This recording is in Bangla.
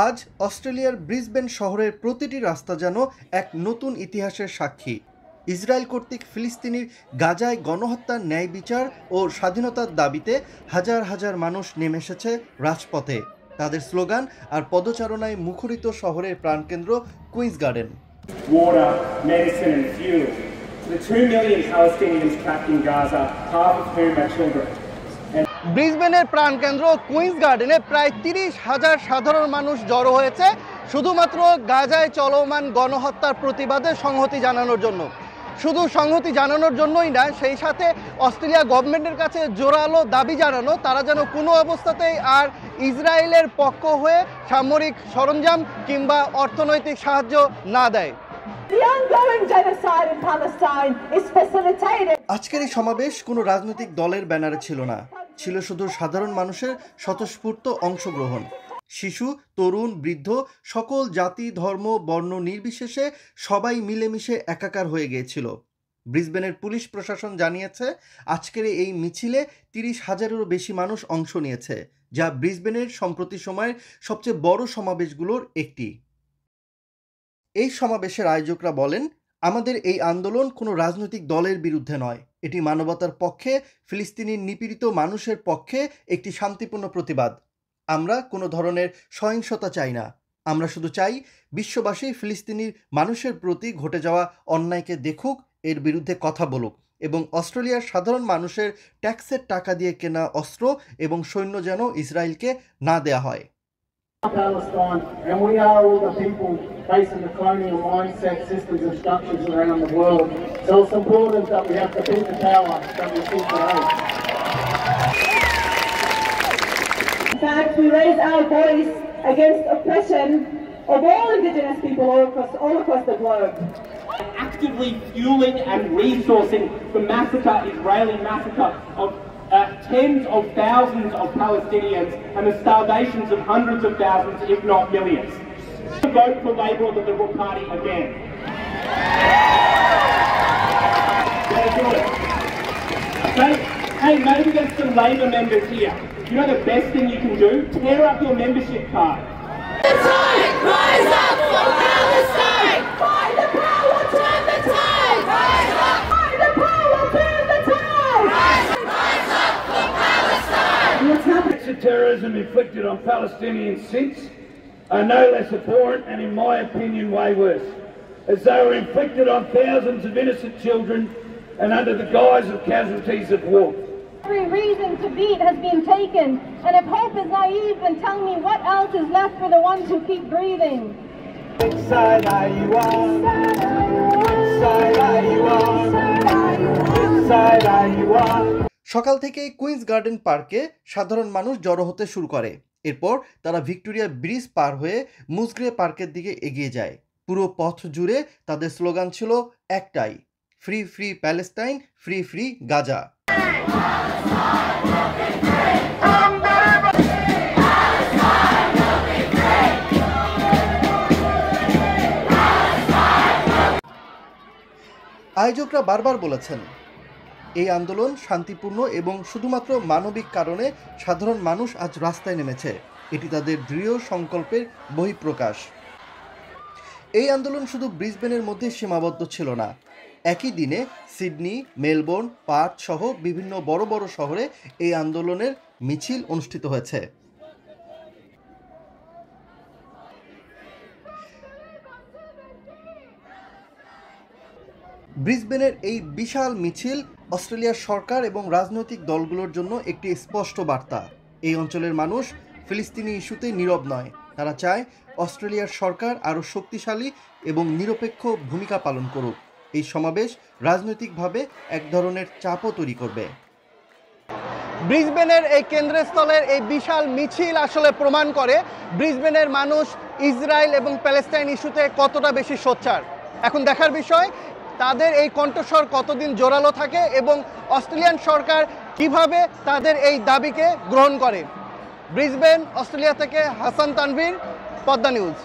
আজ অস্ট্রেলিয়ার ব্রিসবেন শহরের প্রতিটি রাস্তা যেন এক নতুন ইতিহাসের সাক্ষী। ইসরায়েল কর্তৃক ফিলিস্তিনির গাজায় গণহত্যার ন্যায় বিচার ও স্বাধীনতার দাবিতে হাজার হাজার মানুষ নেমে এসেছে রাজপথে। তাদের স্লোগান আর পদচারণায় মুখরিত শহরের প্রাণকেন্দ্র Queens Garden. Water, medicine and fuel. The 2 million Palestinians trapped in Gaza, half of whom are children. ব্রিসবেনের প্রাণকেন্দ্র কুইন্স গার্ডেনে প্রায় 30,000 সাধারণ মানুষ জড়ো হয়েছে শুধুমাত্র গাজায় চলমান গণহত্যার প্রতিবাদে সংহতি জানানোর জন্য। শুধু সংহতি জানানোর জন্যই না, সেই সাথে অস্ট্রেলিয়া গভর্নমেন্টের কাছে জোরালো দাবি জানানো তারা যেন কোনো অবস্থাতেই আর ইসরায়েলের পক্ষ হয়ে সামরিক সরঞ্জাম কিংবা অর্থনৈতিক সাহায্য না দেয়। আজকের এই সমাবেশ কোনো রাজনৈতিক দলের ব্যানারে ছিল না, ছিল শুধু সাধারণ মানুষের স্বতঃস্ফূর্ত অংশগ্রহণ। শিশু, তরুণ, বৃদ্ধ, সকল জাতি, ধর্ম, বর্ণ নির্বিশেষে সবাই মিলেমিশে একাকার হয়ে গিয়েছিল। ব্রিসবেনের পুলিশ প্রশাসন জানিয়েছে আজকের এই মিছিলে 30,000-এরও বেশি মানুষ অংশ নিয়েছে, যা ব্রিসবেনের সম্প্রতি সময়ের সবচেয়ে বড় সমাবেশগুলোর একটি। এই সমাবেশের আয়োজকরা বলেন, আমাদের এই আন্দোলন কোনো রাজনৈতিক দলের বিরুদ্ধে নয়, এটি মানবতার পক্ষে, ফিলিস্তিনির নিপীড়িত মানুষের পক্ষে একটি শান্তিপূর্ণ প্রতিবাদ। আমরা কোনো ধরনের সহিংসতা চাই না, আমরা শুধু চাই বিশ্ববাসী ফিলিস্তিনির মানুষের প্রতি ঘটে যাওয়া অন্যায়কে দেখুক, এর বিরুদ্ধে কথা বলুক এবং অস্ট্রেলিয়ার সাধারণ মানুষের ট্যাক্সের টাকা দিয়ে কেনা অস্ত্র এবং সৈন্য যেন ইসরায়েলকে না দেয়া হয়। Palestine, and we are all the people facing the colonial mindset, systems and structures around the world. So it's important that we have to beat the power that we see today. In fact, we raise our voice against oppression of all Indigenous people all across the globe. Actively fueling and resourcing the Israeli massacre of tens of thousands of Palestinians and the starvations of hundreds of thousands, if not millions. Vote for Labor or the Liberal Party again. Okay? Hey, maybe there's some Labor members here. You know the best thing you can do? Tear up your membership card. Rise up for Palestine! Find the power, turn the tide! Rise up! Find the power, turn the tide! Rise up for Palestine! Acts of terrorism inflicted on Palestinians since are no less abhorrent and, in my opinion, way worse, as they were inflicted on thousands of innocent children and under the guise of casualties of war. Every reason to beat has been taken, and if hope is naive, then tell me what else is left for the ones who keep breathing. Inside IUR, inside IUR, inside IUR. সকাল থেকেই কুইন্স গার্ডেন পার্কে সাধারণ মানুষ জড়ো হতে শুরু করে। এরপর তারা ভিক্টোরিয়া ব্রিজ পার হয়ে মুসগ্রে পার্কের দিকে এগিয়ে যায়। পুরো পথ জুড়ে তাদের স্লোগান ছিল একটাই, free free Palestine, free free Gaza. আয়োজকরা বারবার বলেছেন, এই আন্দোলন শান্তিপূর্ণ এবং শুধুমাত্র মানবিক কারণে সাধারণ মানুষ আজ রাস্তায় নেমেছে, এটি তাদের দৃঢ় সংকল্পের বহিঃপ্রকাশ। এই আন্দোলন শুধু ব্রিসবেনের মধ্যে সীমাবদ্ধ ছিল না, একই দিনে সিডনি, মেলবোর্ন, পার্থ সহ বিভিন্ন বড় বড় শহরে এই আন্দোলনের মিছিল অনুষ্ঠিত হয়েছে। ব্রিসবেনের এই বিশাল মিছিল অস্ট্রেলিয়ার সরকার এবং রাজনৈতিক দলগুলোর জন্য একটি স্পষ্ট বার্তা। এই অঞ্চলের মানুষ ফিলিস্তিনি ইস্যুতে নীরব নয়, তারা চায় অস্ট্রেলিয়ার সরকার আরও শক্তিশালী এবং নিরপেক্ষ ভূমিকা পালন করুক। এই সমাবেশ রাজনৈতিকভাবে এক ধরনের চাপও তৈরি করবে। ব্রিসবেনের এই কেন্দ্রস্থলের এই বিশাল মিছিল আসলে প্রমাণ করে ব্রিসবেনের মানুষ ইসরায়েল এবং প্যালেস্টাইন ইস্যুতে কতটা বেশি সোচ্চার। এখন দেখার বিষয় তাদের এই কণ্ঠস্বর কতদিন জোরালো থাকে এবং অস্ট্রেলিয়ান সরকার কিভাবে তাদের এই দাবিকে গ্রহণ করে। ব্রিসবেন, অস্ট্রেলিয়া থেকে হাসান তানভীর, পদ্মা নিউজ।